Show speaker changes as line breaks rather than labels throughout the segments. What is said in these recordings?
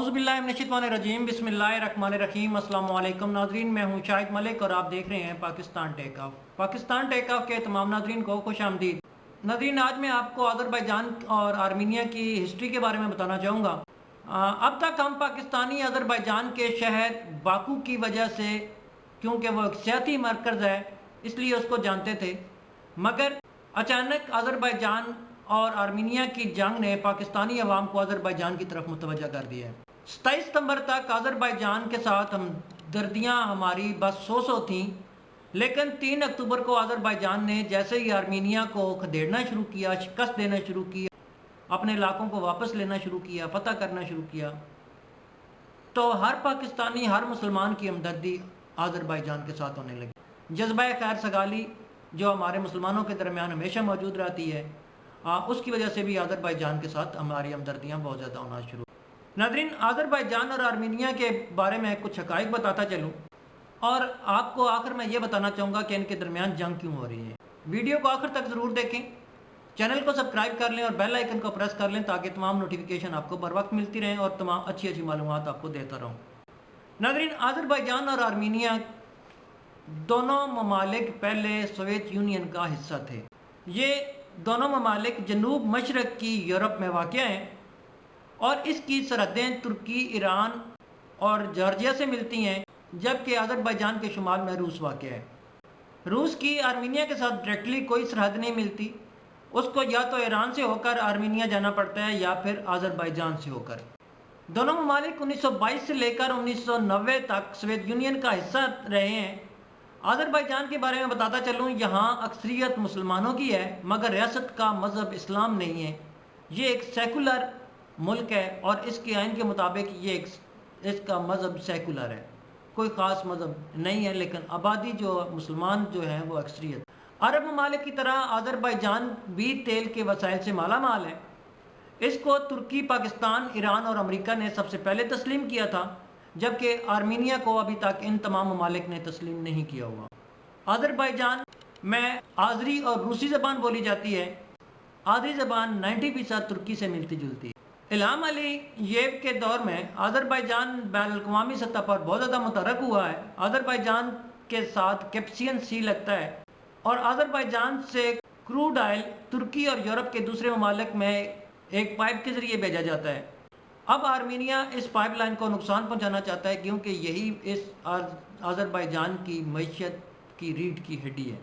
औज़ुबिल्लाहिमिनश्शैतानिर्रजीम बिस्मिल्लाहिर्रहमानिर्रहीम। अस्सलाम वालेकुम नाज़रीन, मैं हूँ शाहिद मलिक और आप देख रहे हैं Pakistan take off. Pakistan take off के तमाम नाज़रीन को खुश आमदीद। नाज़रीन, आज मैं आपको अज़रबैजान और आर्मीनिया की हिस्ट्री के बारे में बताना चाहूँगा। अब तक हम पाकिस्तानी अज़रबैजान के शहर बाकू की वजह से, क्योंकि वो एक सियासी मरकज़ है, इसलिए उसको जानते थे। मगर अचानक अज़रबैजान और आर्मीनिया की जंग ने पाकिस्तानी अवाम को अज़रबैजान की तरफ मुतवज्जा कर दिया है। 27 सितंबर तक अज़रबैजान के साथ हमदर्दियाँ हमारी बस 100 थीं, लेकिन 3 अक्टूबर को अज़रबैजान ने जैसे ही आर्मीनिया को खदेड़ना शुरू किया, शिकस्त देना शुरू किया, अपने इलाकों को वापस लेना शुरू किया, फतह करना शुरू किया, तो हर पाकिस्तानी, हर मुसलमान की हमदर्दी अज़रबैजान के साथ होने लगी। जज्बा खैर सगाली जो हमारे मुसलमानों के दरमियान हमेशा मौजूद रहती है, उसकी वजह से भी अज़रबैजान के साथ हमारी हमदर्दियाँ बहुत ज़्यादा होना शुरू। नाज़रीन, अज़रबैजान और आर्मीनिया के बारे में कुछ हक़ाइक़ बताता चलूँ और आपको आखिर में ये बताना चाहूँगा कि इनके दरमियान जंग क्यों हो रही है। वीडियो को आखिर तक ज़रूर देखें, चैनल को सब्सक्राइब कर लें और बेल आइकन को प्रेस कर लें ताकि तमाम नोटिफिकेशन आपको बर वक्त मिलती रहें और तमाम अच्छी मालूमात आपको देता रहूँ। नाज़रीन, अज़रबैजान और आर्मीनिया दोनों ममालिक पहले सोवियत यूनियन का हिस्सा थे। ये दोनों ममालिक जनूब मशरक़ की यूरोप में वाक़या हैं और इसकी सरहदें तुर्की, ईरान और जॉर्जिया से मिलती हैं, जबकि अज़रबैजान के शुमाल में रूस वाक़या है। रूस की आर्मीनिया के साथ डायरेक्टली कोई सरहद नहीं मिलती, उसको या तो ईरान से होकर आर्मीनिया जाना पड़ता है या फिर अज़रबैजान से होकर। दोनों ममालिक 1922 से लेकर 1990 तक सोवियत यूनियन का हिस्सा रहे हैं। अज़रबैजान के बारे में बताता चलूँ, यहाँ अक्सरियत मुसलमानों की है, मगर रियासत का मज़हब इस्लाम नहीं है। ये एक सेकुलर मुल्क है और इसके आइन के मुताबिक इसका मज़हब सेकुलर है, कोई ख़ास मज़हब नहीं है, लेकिन आबादी जो मुसलमान जो हैं वो अक्सरियत। अरब ममालिक की तरह अज़रबैजान भी तेल के वसाइल से माला माल है। इसको तुर्की, पाकिस्तान, ईरान और अमेरिका ने सबसे पहले तस्लीम किया था, जबकि आर्मीनिया को अभी तक इन तमाम ममालिक ने तस्लीम नहीं किया हुआ। अज़रबैजान में आज़री और रूसी ज़बान बोली जाती है। आज़री ज़बान 90% तुर्की से मिलती जुलती है। इल्हाम अलीयेव के दौर में अज़रबैजान बैनुल-अक़वामी सतह पर बहुत ज़्यादा मुतहर्रिक हुआ है। अज़रबैजान के साथ कैस्पियन सी लगता है और अज़रबैजान से क्रूड ऑयल तुर्की और यूरोप के दूसरे ममालिक में एक पाइप के ज़रिए भेजा जाता है। अब आर्मीनिया इस पाइपलाइन को नुकसान पहुंचाना चाहता है, क्योंकि यही इस अज़रबैजान की मईशत की रीढ़ की हड्डी है।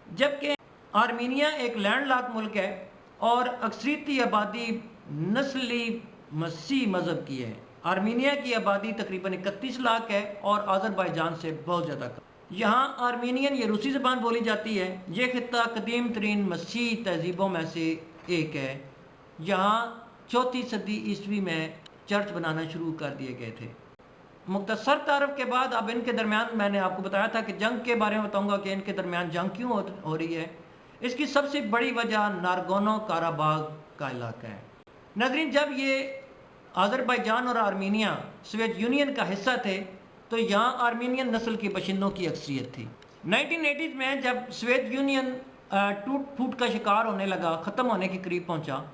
जबकि आर्मीनिया एक लैंडलॉक मुल्क है और अक्सरियती आबादी नस्ली मसीह मज़हब की है। आर्मीनिया की आबादी तकरीबन 31 लाख है और अज़रबैजान से बहुत ज़्यादा कम। यहाँ आर्मीनियन या रूसी ज़बान बोली जाती है। ये खित्ता कदीम तरीन मसीह तहजीबों में से एक है। यहाँ 4वीं सदी ईस्वी में चर्च बनाना शुरू कर दिए गए थे। मुख्तसर तारफ़ के बाद अब इनके दरमियान मैंने आपको बताया था कि जंग के बारे में बताऊंगा कि इनके दरमियान जंग क्यों हो रही है। इसकी सबसे बड़ी वजह नारगोनो काराबाग का इलाका है। नाज़रीन, जब ये अज़रबैजान और आर्मीनिया सोवियत यूनियन का हिस्सा थे तो यहाँ आर्मीनियन नस्ल के बशिंदों की अक्सरियत थी। 1980 में जब सोवियत यूनियन टूट फूट का शिकार होने लगा, ख़त्म होने के करीब पहुँचा,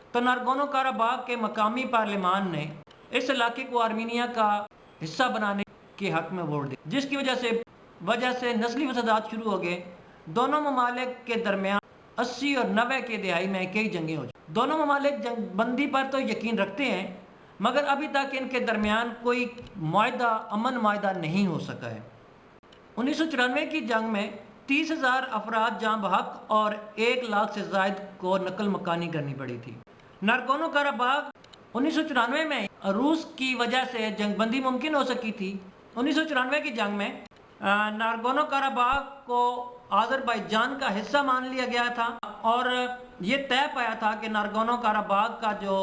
तो नारगोनो काराबाग के मकामी पार्लिमान ने इस इलाके को आर्मीनिया का हिस्सा बनाने के हक में वोट दिया, जिसकी वजह से नस्ली फसादात शुरू हो गए। दोनों ममालिक के दरमियान 80 और 90 के दहाई में कई जंगें हो चुकी। दोनों ममालिक जंग बंदी पर तो यकीन रखते हैं, मगर अभी तक इनके दरमियान कोई अमन माहिदा नहीं हो सका है। 1994 की जंग में 30,000 अफराद जाँ बहक और 1 लाख से ज़ायद को नकल मकानी करनी पड़ी थी। नारगोनो काराबाग 1994 में रूस की वजह से जंगबंदी मुमकिन हो सकी थी। 1994 की जंग में नारगोनो काराबाग को अज़रबैजान का हिस्सा मान लिया गया था और ये तय पाया था कि नारगोनो काराबाग का जो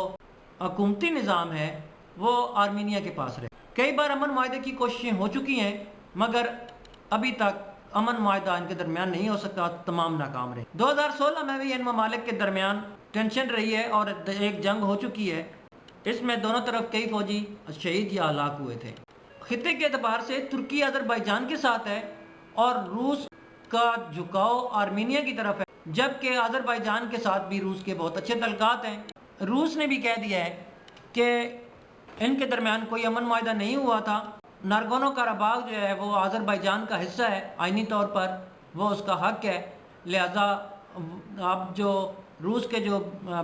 हुकूमती निज़ाम है वो आर्मीनिया के पास रहे। कई बार अमन माहिदे की कोशिशें हो चुकी हैं, मगर अभी तक अमन माहिदा इनके दरमियान नहीं हो सका, तमाम नाकाम रहे। 2016 में भी इन ममालिक के दरमियान टेंशन रही है और एक जंग हो चुकी है। इसमें दोनों तरफ कई फौजी शहीद या हलाक हुए थे। खित्ते के एतबार से तुर्की अज़रबैजान के साथ है और रूस का झुकाव आर्मीनिया की तरफ है, जबकि अज़रबैजान के साथ भी रूस के बहुत अच्छे तल्लुकात हैं। रूस ने भी कह दिया है कि ان کے درمیان کوئی امن معاہدہ نہیں ہوا تھا۔ نارگونو قراباغ جو ہے وہ آذربائیجان کا حصہ ہے، آئینی طور پر وہ اس کا حق ہے، لہذا اب جو روس کے جو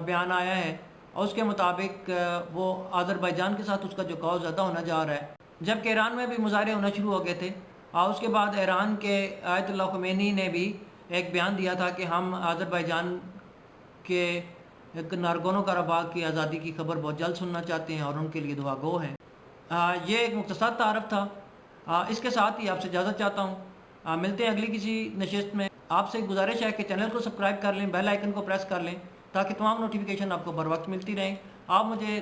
بیان آیا ہے اس کے مطابق وہ آذربائیجان کے ساتھ اس کا جو قوض زیادہ ہونا جا رہا ہے، جبکہ ایران میں بھی مظاہرے ہونا شروع ہو گئے تھے، اور اس کے بعد ایران کے آیت اللہ خمینی نے بھی ایک بیان دیا تھا کہ ہم آذربائیجان کے نارگونو قراباغ کی آزادی کی خبر بہت جلد سننا چاہتے ہیں اور ان کے لیے دعا گو ہیں۔ یہ ایک مختصر تعارف تھا، اس کے ساتھ ہی آپ سے اجازت چاہتا ہوں، ملتے ہیں اگلی کسی نشست میں۔ آپ سے گزارش ہے کہ چینل کو سبسکرائب کر لیں، بیل آئیکن کو پریس کر لیں تاکہ تمام نوٹیفیکیشن آپ کو بر وقت ملتی رہیں۔ آپ مجھے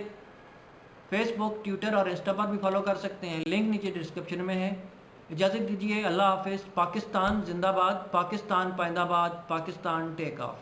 فیس بک، ٹویٹر اور انسٹا پر بھی فالو کر سکتے ہیں، لنک نیچے ڈسکرپشن میں ہے۔ اجازت دیجیے، اللہ حافظ۔ پاکستان زندہ باد، پاکستان پائندہ باد، پاکستان ٹیک آف۔